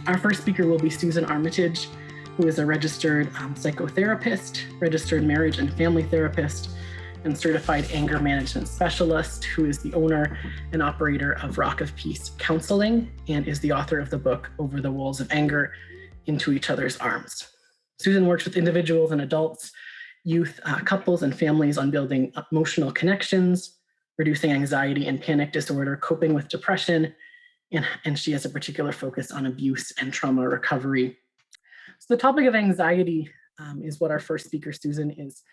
Our first speaker will be Susan Armitage, who is a registered psychotherapist, registered marriage and family therapist, and certified anger management specialist, who is the owner and operator of Rock of Peace Counseling and is the author of the book Over the Walls of Anger, Into Each Other's Arms. Susan works with individuals and adults, youth, couples, and families on building emotional connections, reducing anxiety and panic disorder, coping with depression, and she has a particular focus on abuse and trauma recovery. So the topic of anxiety is what our first speaker, Susan, is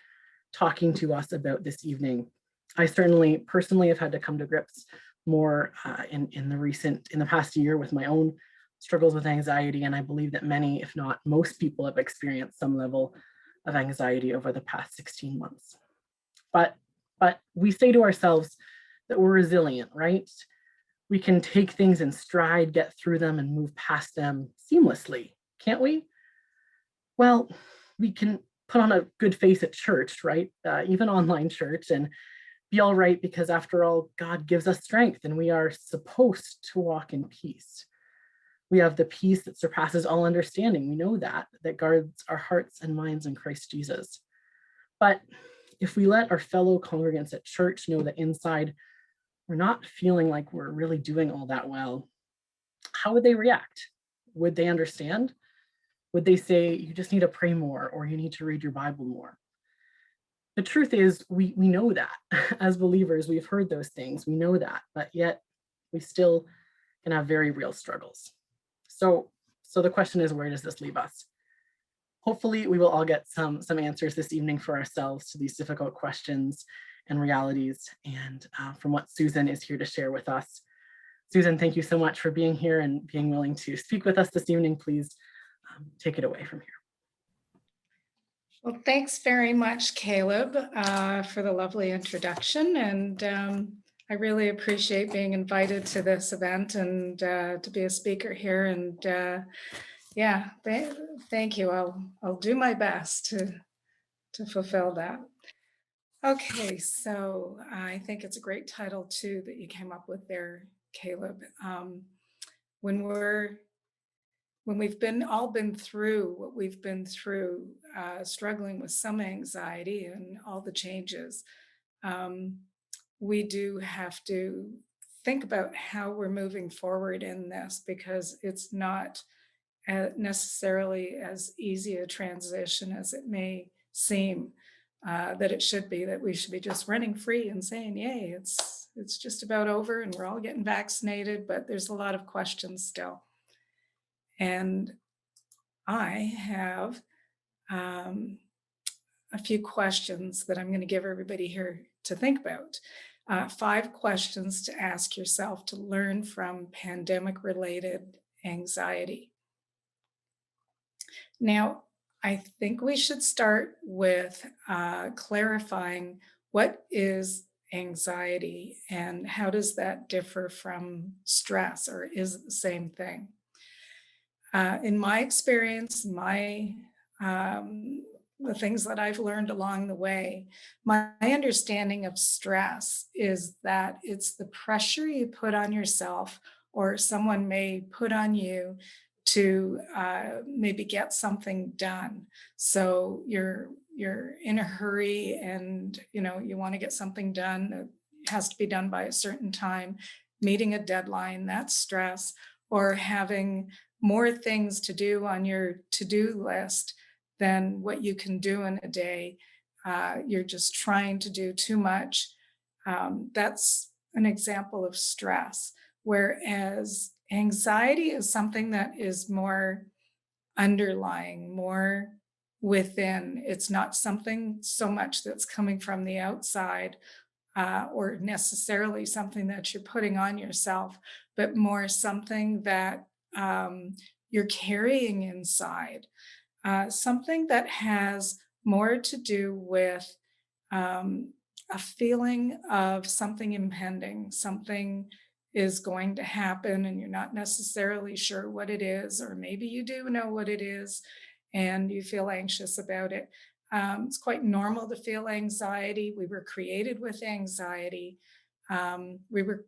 talking to us about this evening. I certainly personally have had to come to grips more in the past year with my own struggles with anxiety, and I believe that many, if not most people, have experienced some level of anxiety over the past 16 months. But we say to ourselves that we're resilient, right? We can take things in stride, get through them, and move past them seamlessly, can't we? Well, we can put on a good face at church, right? Even online church, and be all right because after all, God gives us strength and we are supposed to walk in peace. We have the peace that surpasses all understanding. We know that guards our hearts and minds in Christ Jesus. But if we let our fellow congregants at church know that inside we're not feeling like we're really doing all that well, how would they react? Would they understand? Would they say, you just need to pray more or you need to read your Bible more? The truth is, we know that. As believers, we've heard those things. We know that, but yet we still can have very real struggles. So the question is, where does this leave us? Hopefully, we will all get some answers this evening for ourselves to these difficult questions and realities, and from what Susan is here to share with us. Susan, thank you so much for being here and being willing to speak with us this evening. Please take it away from here. Well, thanks very much, Caleb, for the lovely introduction. And I really appreciate being invited to this event and to be a speaker here. And yeah, thank you. I'll do my best to fulfill that. Okay, so I think it's a great title too that you came up with there, Caleb. When we've all been through what we've been through, struggling with some anxiety and all the changes, we do have to think about how we're moving forward in this, because it's not necessarily as easy a transition as it may seem that it should be, that we should be just running free and saying, yay, it's just about over and we're all getting vaccinated, but there's a lot of questions still. And I have a few questions that I'm going to give everybody here to think about. 5 questions to ask yourself to learn from pandemic-related anxiety. Now, I think we should start with clarifying what is anxiety and how does that differ from stress, or is it the same thing? In my experience, the things that I've learned along the way, my understanding of stress is that it's the pressure you put on yourself or someone may put on you to maybe get something done. So you're in a hurry and you want to get something done. It has to be done by a certain time, meeting a deadline, that's stress, or having more things to do on your to-do list than what you can do in a day. You're just trying to do too much. That's an example of stress. Whereas anxiety is something that is more underlying, more within. It's not something so much that's coming from the outside or necessarily something that you're putting on yourself, but more something that you're carrying inside, something that has more to do with a feeling of something impending, something is going to happen and you're not necessarily sure what it is, or maybe you do know what it is and you feel anxious about it. It's quite normal to feel anxiety. We were created with anxiety. We were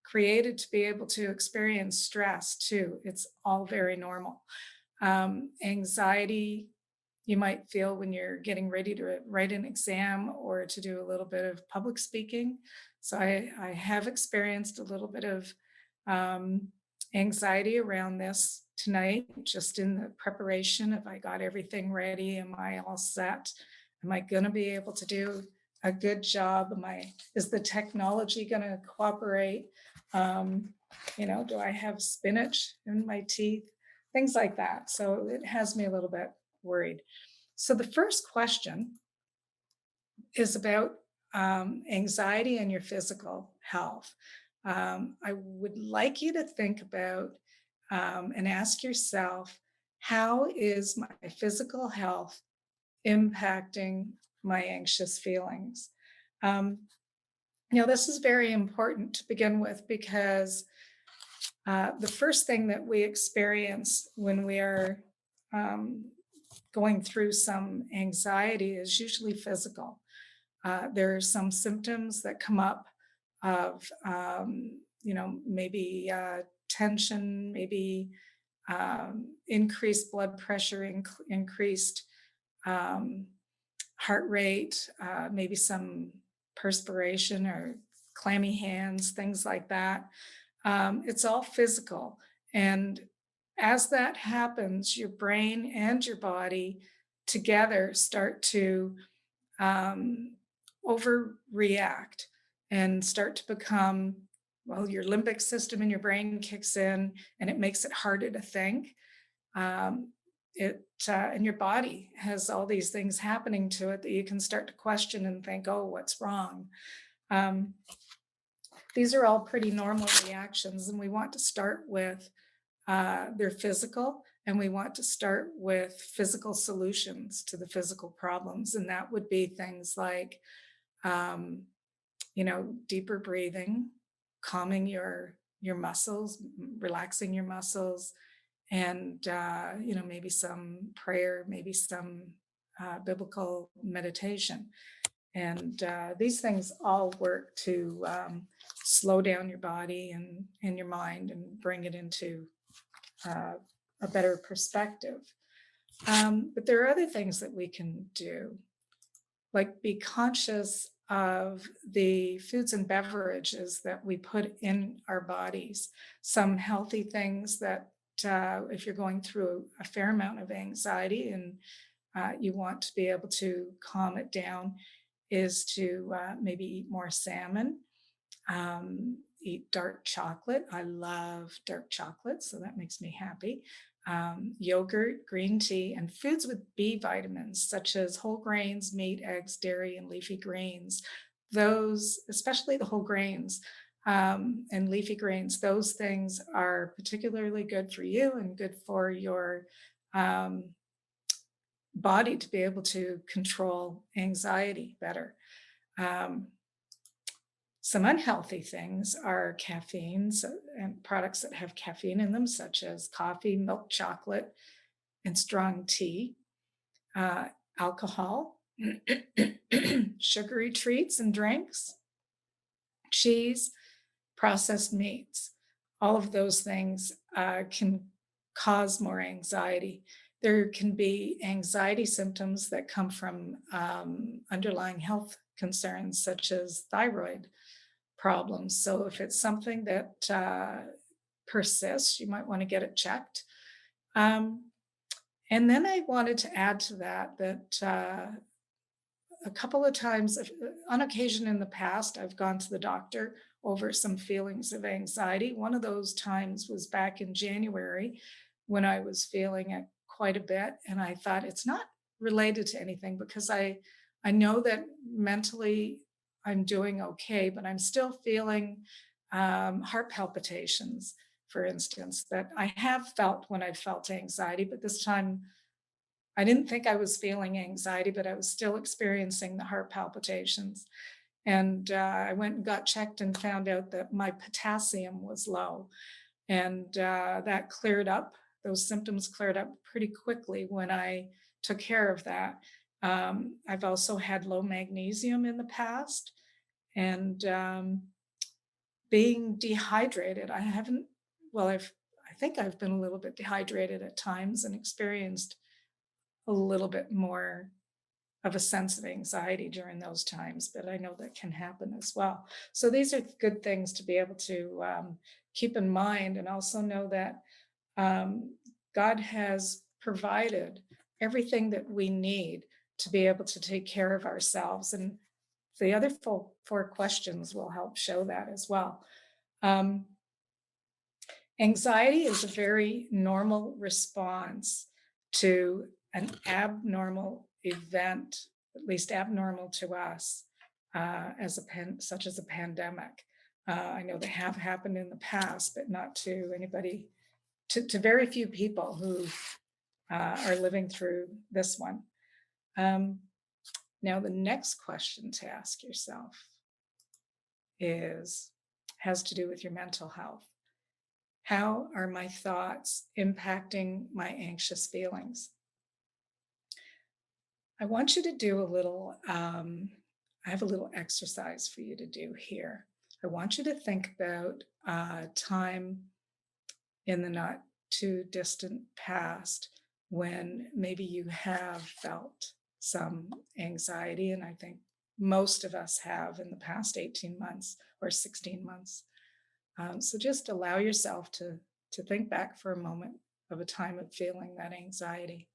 created to be able to experience stress too. It's all very normal. Anxiety, you might feel when you're getting ready to write an exam or to do a little bit of public speaking. So I have experienced a little bit of um, anxiety around this tonight, just in the preparation. If I got everything ready, am I all set? Am I going to be able to do a good job? Is the technology going to cooperate? Um, do I have spinach in my teeth? Things like that. So it has me a little bit worried. So the first question is about anxiety and your physical health. I would like you to think about and ask yourself, how is my physical health impacting my anxious feelings? Um, this is very important to begin with because the first thing that we experience when we are um, going through some anxiety is usually physical. There are some symptoms that come up of, maybe tension, maybe increased blood pressure, increased um, heart rate, maybe some perspiration or clammy hands, things like that. It's all physical. And as that happens, your brain and your body together start to um, overreact and start to become, well, your limbic system in your brain kicks in and it makes it harder to think. Um, and your body has all these things happening to it that you can start to question and think, oh, what's wrong? Um, these are all pretty normal reactions, and we want to start with their physical, and we want to start with physical solutions to the physical problems. And that would be things like, um, deeper breathing, calming your muscles, relaxing your muscles, and maybe some prayer, maybe some biblical meditation. And these things all work to slow down your body and your mind and bring it into a better perspective. But there are other things that we can do, like be conscious of the foods and beverages that we put in our bodies. Some healthy things that, if you're going through a fair amount of anxiety and you want to be able to calm it down, is to maybe eat more salmon, eat dark chocolate. I love dark chocolate, so that makes me happy. Yogurt, green tea, and foods with B vitamins, such as whole grains, meat, eggs, dairy, and leafy greens. Those, especially the whole grains and leafy greens, those things are particularly good for you and good for your um, body to be able to control anxiety better. Um, some unhealthy things are caffeine and products that have caffeine in them, such as coffee, milk chocolate, and strong tea, alcohol, sugary treats and drinks, cheese, processed meats. All of those things can cause more anxiety. There can be anxiety symptoms that come from underlying health concerns, such as thyroid problems. So if it's something that persists, you might want to get it checked. And then I wanted to add to that a couple of times, on occasion in the past, I've gone to the doctor over some feelings of anxiety. One of those times was back in January when I was feeling it quite a bit. And I thought it's not related to anything because I know that mentally I'm doing okay, but I'm still feeling heart palpitations, for instance, that I have felt when I've felt anxiety, but this time I didn't think I was feeling anxiety, but I was still experiencing the heart palpitations. And I went and got checked and found out that my potassium was low. And that cleared up, those symptoms cleared up pretty quickly when I took care of that. I've also had low magnesium in the past. And being dehydrated. I haven't, well, I think I've been a little bit dehydrated at times and experienced a little bit more of a sense of anxiety during those times, but I know that can happen as well. So these are good things to be able to keep in mind, and also know that um, God has provided everything that we need to be able to take care of ourselves. And the other four questions will help show that as well. Um, Anxiety is a very normal response to an abnormal event, at least abnormal to us, such as a pandemic. I know they have happened in the past, but not to anybody, to very few people who are living through this one. Um, Now, the next question to ask yourself has to do with your mental health. How are my thoughts impacting my anxious feelings? I want you to do I have a little exercise for you to do here. I want you to think about time in the not too distant past when maybe you have felt some anxiety. And I think most of us have in the past 18 months or 16 months. So just allow yourself to think back for a moment of a time of feeling that anxiety.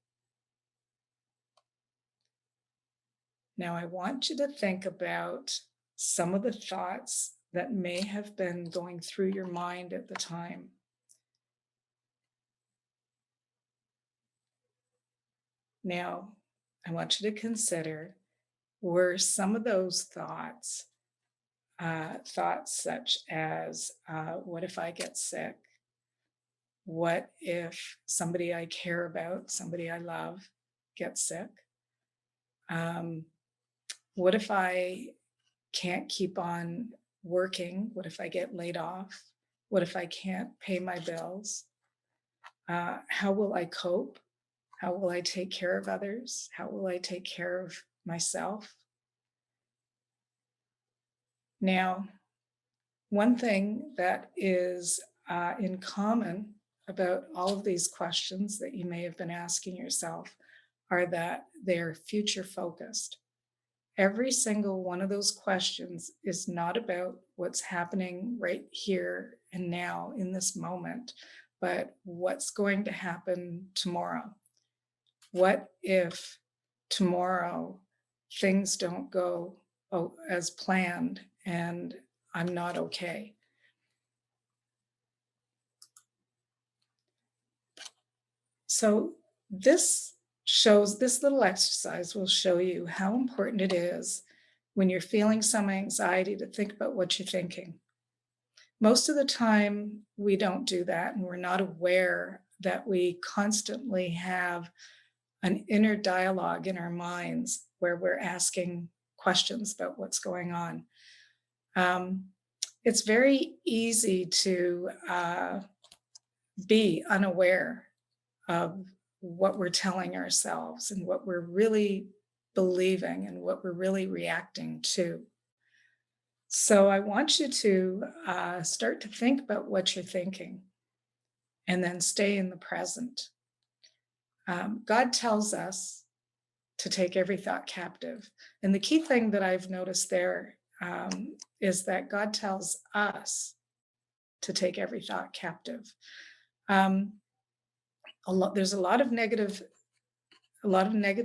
Now, I want you to think about some of the thoughts that may have been going through your mind at the time. Now, I want you to consider, were some of those thoughts such as, what if I get sick? What if somebody I care about, somebody I love, gets sick? Um, what if I can't keep on working? What if I get laid off? What if I can't pay my bills? How will I cope? How will I take care of others? How will I take care of myself? Now, one thing that is in common about all of these questions that you may have been asking yourself are that they're future focused. Every single one of those questions is not about what's happening right here and now in this moment, but what's going to happen tomorrow. What if tomorrow things don't go as planned and I'm not okay? So this little exercise will show you how important it is when you're feeling some anxiety to think about what you're thinking. Most of the time, we don't do that, and we're not aware that we constantly have an inner dialogue in our minds where we're asking questions about what's going on. Um, it's very easy to be unaware of what we're telling ourselves and what we're really believing and what we're really reacting to. So I want you to start to think about what you're thinking and then stay in the present. God tells us to take every thought captive. And the key thing that I've noticed there is that God tells us to take every thought captive. Um, there's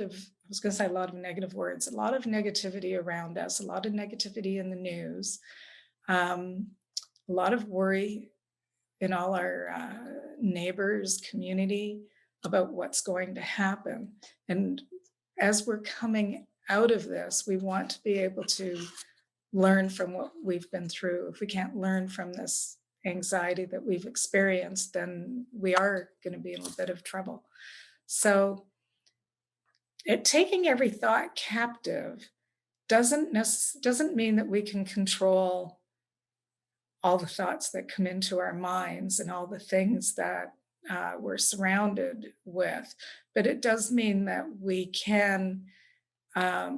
I was going to say a lot of negative words, a lot of negativity around us, a lot of negativity in the news, um, a lot of worry in all our neighbors, community about what's going to happen. And as we're coming out of this, we want to be able to learn from what we've been through. If we can't learn from this anxiety that we've experienced, then we are going to be in a bit of trouble. So taking every thought captive doesn't mean that we can control all the thoughts that come into our minds and all the things that we're surrounded with, but it does mean that we can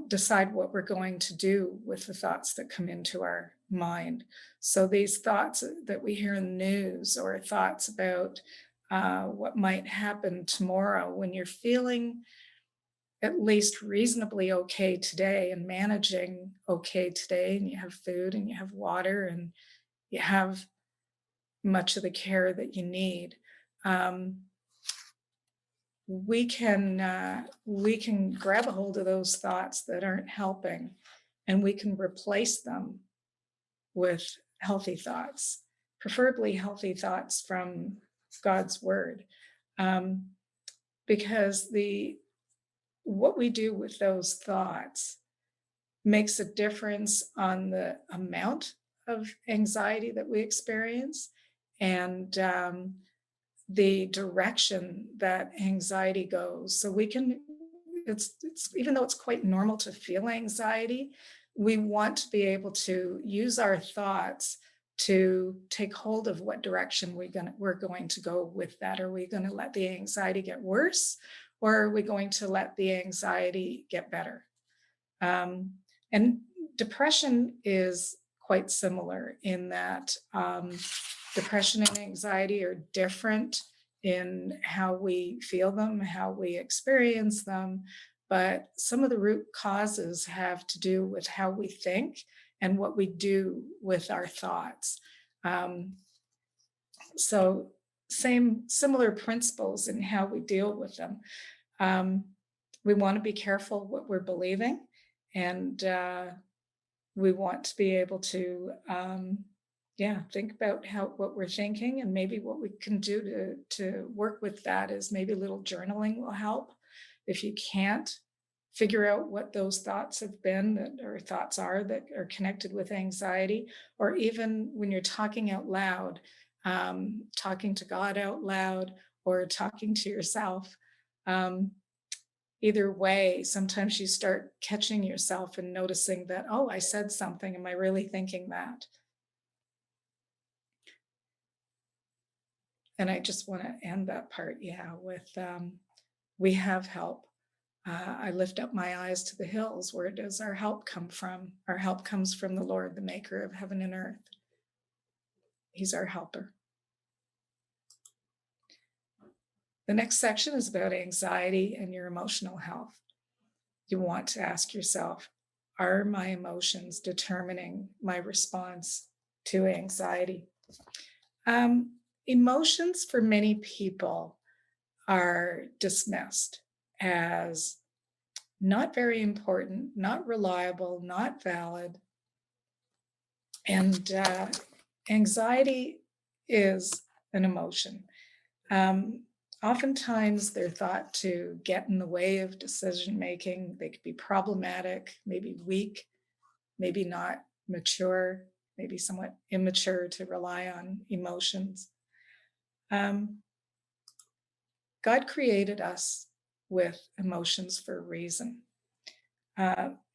decide what we're going to do with the thoughts that come into mind. So these thoughts that we hear in the news, or thoughts about what might happen tomorrow, when you're feeling at least reasonably okay today and managing okay today, and you have food and you have water and you have much of the care that you need, um, we can grab a hold of those thoughts that aren't helping, and we can replace them with healthy thoughts, preferably healthy thoughts from God's word. Um, because the what we do with those thoughts makes a difference on the amount of anxiety that we experience, and the direction that anxiety goes. So we can, it's even though it's quite normal to feel anxiety, we want to be able to use our thoughts to take hold of what direction we're going to go with that. Are we going to let the anxiety get worse, or are we going to let the anxiety get better? And depression is quite similar in that depression and anxiety are different in how we feel them, how we experience them, but some of the root causes have to do with how we think and what we do with our thoughts. Um, so similar principles in how we deal with them. We want to be careful what we're believing, and we want to be able to think about what we're thinking, and maybe what we can do to work with that is maybe a little journaling will help. If you can't figure out what those thoughts have been, or thoughts are that are connected with anxiety, or even when you're talking out loud, talking to God out loud, or talking to yourself, either way, sometimes you start catching yourself and noticing that, oh, I said something. Am I really thinking that? And I just want to end that part, with we have help. I lift up my eyes to the hills. Where does our help come from? Our help comes from the Lord, the maker of heaven and earth. He's our helper. The next section is about anxiety and your emotional health. You want to ask yourself, are my emotions determining my response to anxiety? Emotions for many people are dismissed as not very important, not reliable, not valid. And anxiety is an emotion. Oftentimes they're thought to get in the way of decision making. They could be problematic, maybe weak, maybe not mature, maybe somewhat immature to rely on emotions. God created us with emotions for a reason.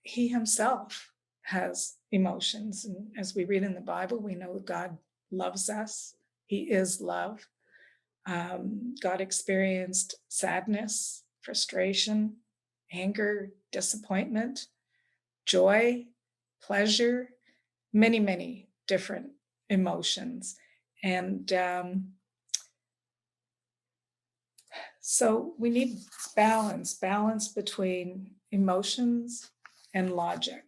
He himself has emotions. And as we read in the Bible, we know God loves us. He is love. God experienced sadness, frustration, anger, disappointment, joy, pleasure, many, many different emotions. And so we need balance between emotions and logic.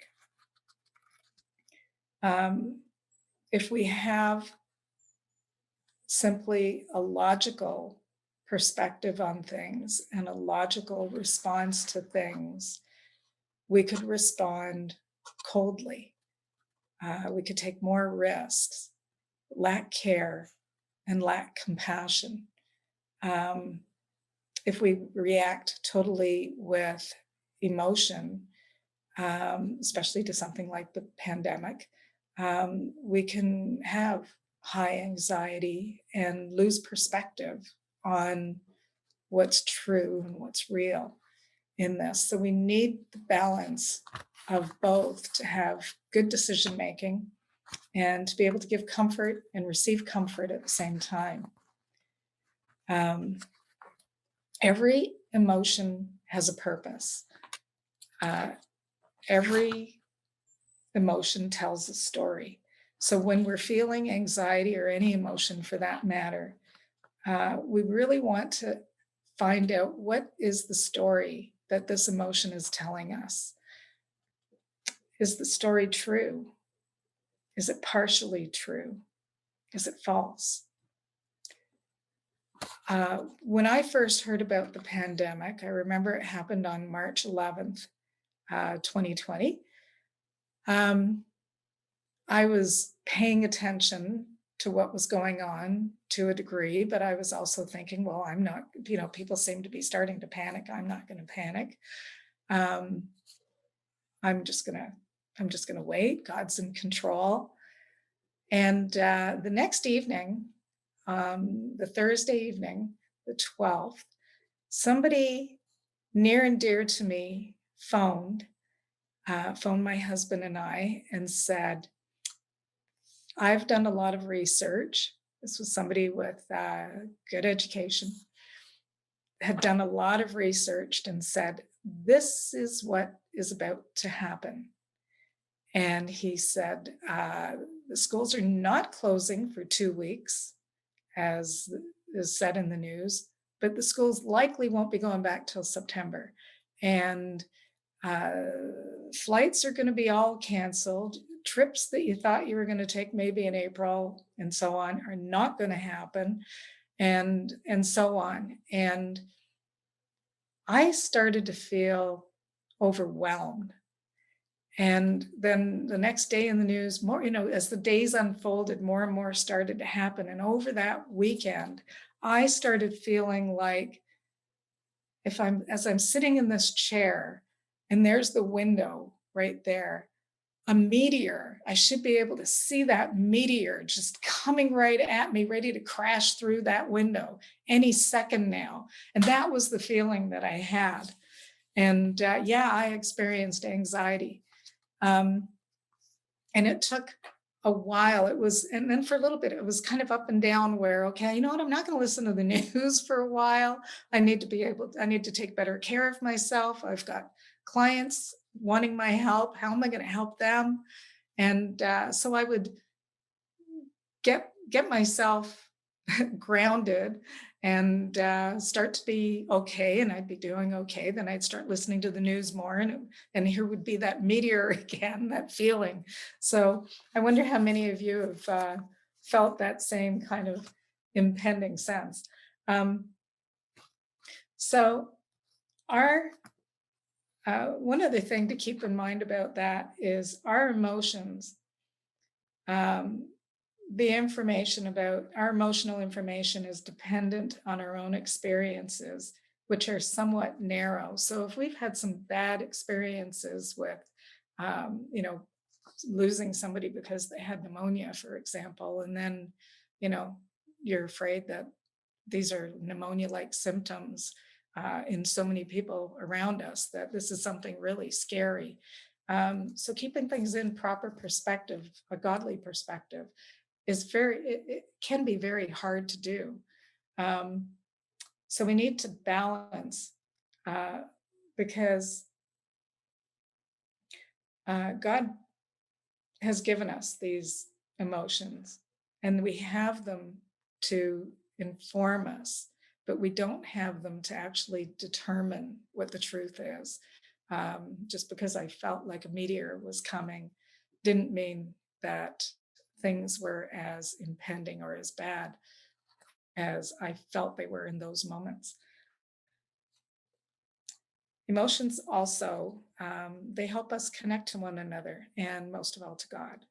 If we have simply a logical perspective on things and a logical response to things, we could respond coldly. We could take more risks, lack care, and lack compassion. If we react totally with emotion, especially to something like the pandemic, we can have high anxiety and lose perspective on what's true and what's real in this. So we need the balance of both to have good decision making and to be able to give comfort and receive comfort at the same time. Every emotion has a purpose. Every emotion tells a story. So when we're feeling anxiety or any emotion for that matter, we really want to find out what is the story that this emotion is telling us. Is the story true? Is it partially true? Is it false? When I first heard about the pandemic, I remember it happened on March 11th, 2020. Um, I was paying attention to what was going on to a degree, but I was also thinking, well, I'm not, people seem to be starting to panic. I'm not going to panic. Um, I'm just gonna, I'm just gonna wait. God's in control. And the next evening, the Thursday evening, the 12th, somebody near and dear to me phoned my husband and I and said, I've done a lot of research. This was somebody with good education, had done a lot of research and said, this is what is about to happen. And he said, the schools are not closing for 2 weeks, as is said in the news, but the schools likely won't be going back till September. And uh, flights are going to be all canceled. Trips that you thought you were going to take maybe in April and so on are not going to happen, and so on. And I started to feel overwhelmed. And then the next day in the news, more, as the days unfolded, more and more started to happen. And over that weekend, I started feeling like as I'm sitting in this chair and there's the window right there, a meteor, I should be able to see that meteor just coming right at me, ready to crash through that window any second now. And that was the feeling that I had. And yeah, I experienced anxiety. And it took a while. And then for a little bit, it was kind of up and down where, okay, you know what? I'm not going to listen to the news for a while. I need to take better care of myself. I've got clients wanting my help. How am I going to help them? And so I would get myself grounded and start to be okay, and I'd be doing okay. Then I'd start listening to the news more, and here would be that meteor again, that feeling. So I wonder how many of you have felt that same kind of impending sense. So our one other thing to keep in mind about that is our emotions. The information about our emotional information is dependent on our own experiences, which are somewhat narrow. So if we've had some bad experiences with, losing somebody because they had pneumonia, for example, and then, you're afraid that these are pneumonia-like symptoms in so many people around us, that this is something really scary. So keeping things in proper perspective, a godly perspective, it can be very hard to do. So we need to balance because God has given us these emotions and we have them to inform us, but we don't have them to actually determine what the truth is. Just because I felt like a meteor was coming didn't mean that things were as impending or as bad as I felt they were in those moments. Emotions also, they help us connect to one another and most of all to God.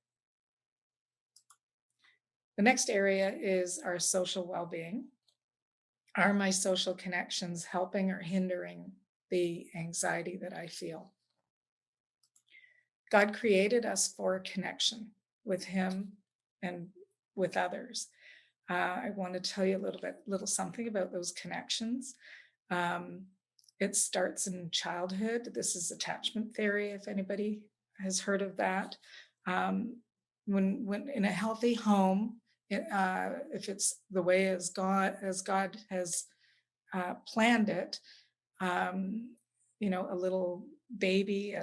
The next area is our social well-being. Are my social connections helping or hindering the anxiety that I feel? God created us for connection with Him and with others. I want to tell you a little something about those connections. It starts in childhood. This is attachment theory, if anybody has heard of that. When in a healthy home, if it's the way as God has planned it, a little baby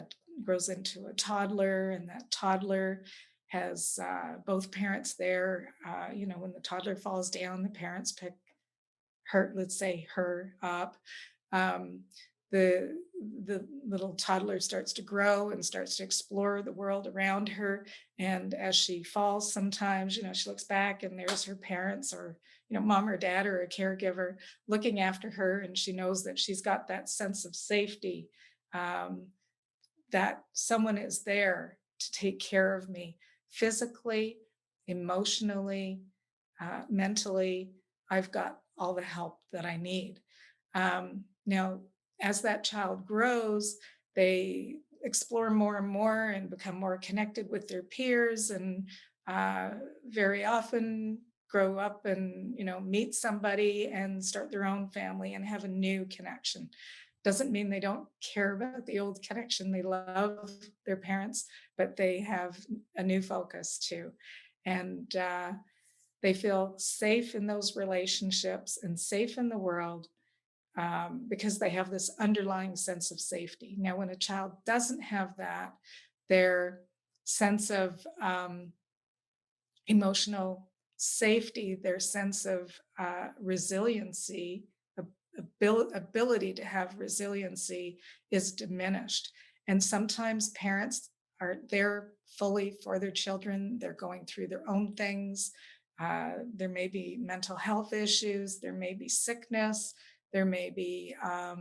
grows into a toddler, and that toddler has both parents there. When the toddler falls down, the parents pick her, let's say her up. Um, the little toddler starts to grow and starts to explore the world around her. And as she falls, sometimes, she looks back and there's her parents, or, mom or dad or a caregiver looking after her. And she knows that she's got that sense of safety, um, that someone is there to take care of me physically, emotionally, mentally. I've got all the help that I need. Now, as that child grows, they explore more and more and become more connected with their peers, and very often grow up and meet somebody and start their own family and have a new connection. Doesn't mean they don't care about the old connection. They love their parents, but they have a new focus too. And they feel safe in those relationships and safe in the world, because they have this underlying sense of safety. Now, when a child doesn't have that, their sense of emotional safety, their sense of resiliency, ability to have resiliency is diminished. And sometimes parents aren't there fully for their children. They're going through their own things. There may be mental health issues, there may be sickness, there may be uh,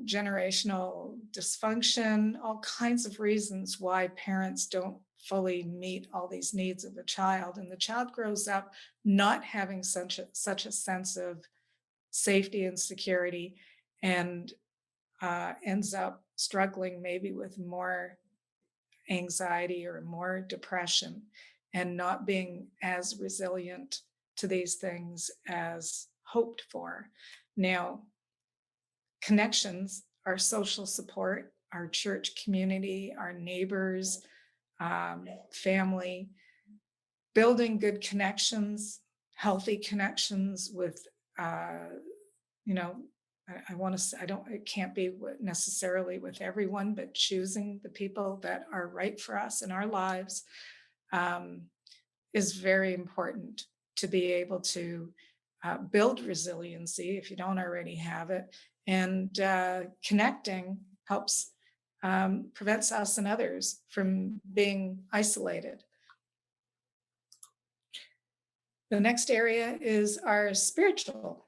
generational dysfunction, all kinds of reasons why parents don't fully meet all these needs of a child. And the child grows up not having such a sense of safety and security, and ends up struggling maybe with more anxiety or more depression, and not being as resilient to these things as hoped for. Now, connections, our social support, our church community, our neighbors, family, building good connections, healthy connections with, you know, I want to say, it can't be necessarily with everyone, but choosing the people that are right for us in our lives, um, is very important to be able to build resiliency if you don't already have it. And connecting helps, prevents us and others from being isolated. The next area is our spiritual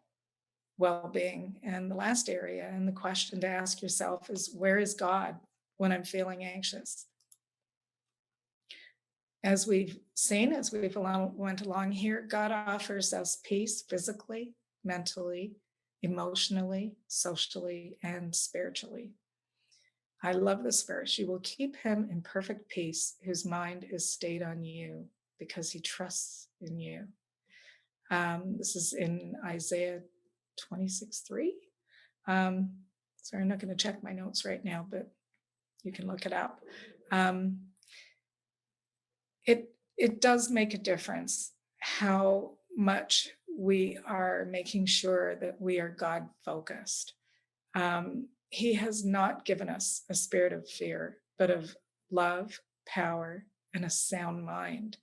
well-being. And the last area, and the question to ask yourself is, where is God when I'm feeling anxious? As we've seen, as we've went along here, God offers us peace physically, mentally, emotionally, socially, and spiritually. I love this verse. You will keep him in perfect peace, whose mind is stayed on you, because he trusts in you. This is in Isaiah 26:3. Sorry, I'm not going to check my notes right now, but you can look it up. It does make a difference how much we are making sure that we are God focused. He has not given us a spirit of fear, but of love, power, and a sound mind.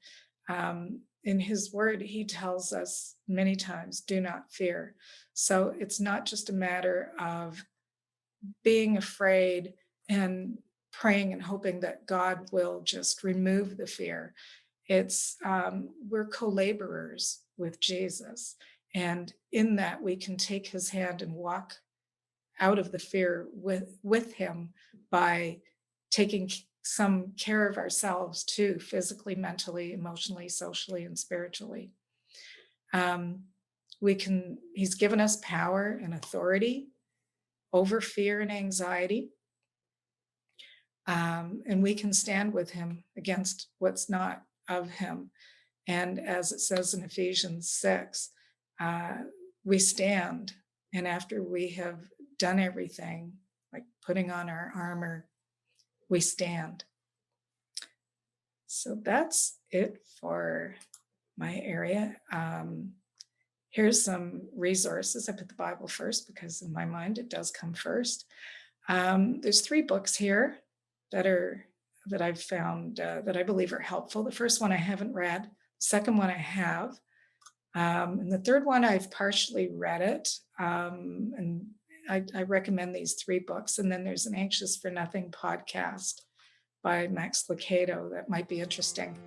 In his word, he tells us many times, do not fear. So it's not just a matter of being afraid and praying and hoping that God will just remove the fear. It's we're co-laborers with Jesus, and in that we can take his hand and walk out of the fear with him by taking some care of ourselves too, physically, mentally, emotionally, socially, and spiritually. He's given us power and authority over fear and anxiety. And we can stand with him against what's not of him. And as it says in Ephesians 6, we stand. And after we have done everything, like putting on our armor, we stand. So that's it for my area. Here's some resources. I put the Bible first because in my mind it does come first. There's 3 books here that are that I've found that I believe are helpful. The first one I haven't read. The second one I have. And the third one, I've partially read it. And I recommend these three books. And then there's an Anxious for Nothing podcast by Max Lucado that might be interesting.